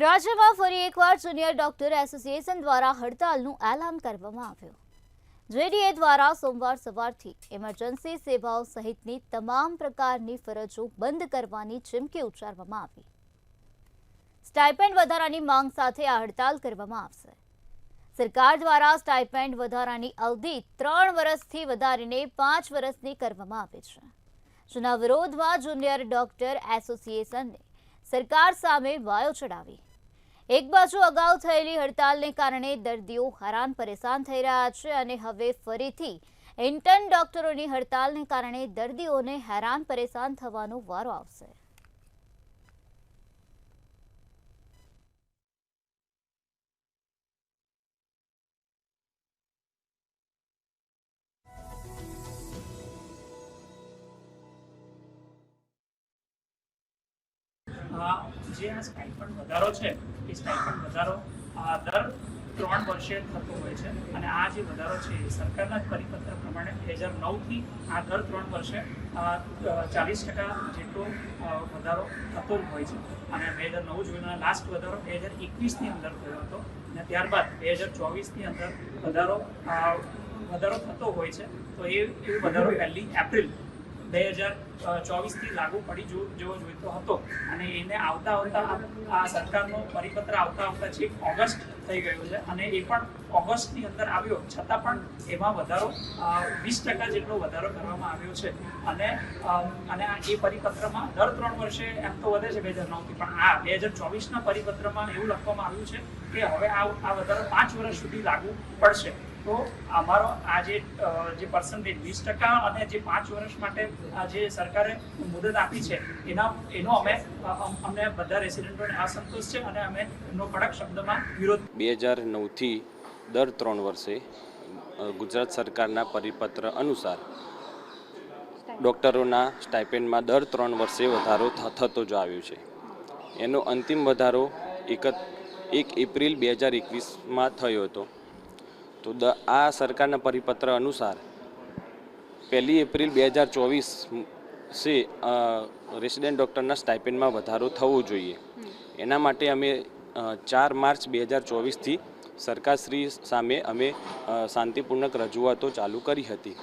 રાજ્યમાં ફરી એકવાર જુનિયર ડોક્ટર એસોસિએશન દ્વારા હડતાલનું એલાન કરવામાં આવ્યું। જેડીએ દ્વારા સોમવાર સવારથી ઇમરજન્સી સેવાઓ સહિતની તમામ પ્રકારની ફરજો બંધ કરવાની ચીમકી ઉચ્ચારવામાં આવી। સ્ટાઇપેન્ડ વધારાની માંગ સાથે આ હડતાલ કરવામાં આવશે। સરકાર દ્વારા સ્ટાઇપેન્ડ વધારાની અવધિ 3 વર્ષથી વધારીને 5 વર્ષની કરવામાં આવી છે, જેના વિરોધમાં જુનિયર ડોક્ટર એસોસિએશને સરકાર સામે વાયો ચડાવી। એક બાજુ અગાઉ થયેલી હડતાલને કારણે દર્દીઓ હેરાન પરેશાન થઈ રહ્યા છે અને હવે ફરીથી ઇન્ટર્ન ડોક્ટરોની હડતાલને કારણે દર્દીઓને હેરાન પરેશાન થવાનો વારો આવશે। જે આ સ્ટાઇપન્ડ વધારો છે એ સ્ટાઇપન્ડ વધારો દર 3 વર્ષે થતો હોય છે અને આ જે વધારો છે એ સરકારના પરિપત્ર પ્રમાણે 2009થી આ દર 3 વર્ષે 40% જેટલો વધારો થતો જ હોય છે અને 2009 જોઈને લાસ્ટ વધારો 2021ની અંદર થયો હતો અને ત્યારબાદ 2024ની અંદર વધારો થતો હોય છે। તો એ વધારો 1 એપ્રિલ 2024થી લાગુ પડી જેવો જોઈતો હતો અને એને આવતા આ સરકારનો પરિપત્ર આવતા છેક ઓગસ્ટ થઈ ગયો છે અને એ પણ ઓગસ્ટની અંદર આવ્યો છતાં પણ એમાં વધારો 20% જેટલો વધારો કરવામાં આવ્યો છે અને એ પરિપત્રમાં દર 3 વર્ષે એમ તો વધે છે 2009થી, પણ આ 2024ના પરિપત્રમાં એવું લખવામાં આવ્યું છે કે હવે આ વધારો 5 વર્ષ સુધી લાગુ પડશે। તો અમારો આ જે પર્સન્ટેજ 20% અને જે 5 વર્ષ માટે જે સરકારે મુદત આપી છે એનો અમને બધા રેસિડેન્ટોને અસંતોષ છે અને અમે એનો કડક શબ્દમાં વિરોધ। 2009થી દર 3 વર્ષે ગુજરાત સરકારના પરિપત્ર અનુસાર ડૉક્ટરોના સ્ટાઇપેન્ડમાં દર 3 વર્ષે વધારો થતો જ આવ્યો છે। એનો અંતિમ વધારો 1 એપ્રિલ 2021માં થયો હતો। તો આ સરકારના પરિપત્ર અનુસાર 1 એપ્રિલ 2024 से રેસિડેન્ટ ડૉક્ટરના સ્ટાઇપેન્ડમાં વધારો થવો જોઈએ। એના માટે અમે 4 માર્ચ 2024થી સરકારશ્રી સામે અમે શાંતિપૂર્ણક રજૂઆતો ચાલુ કરી હતી।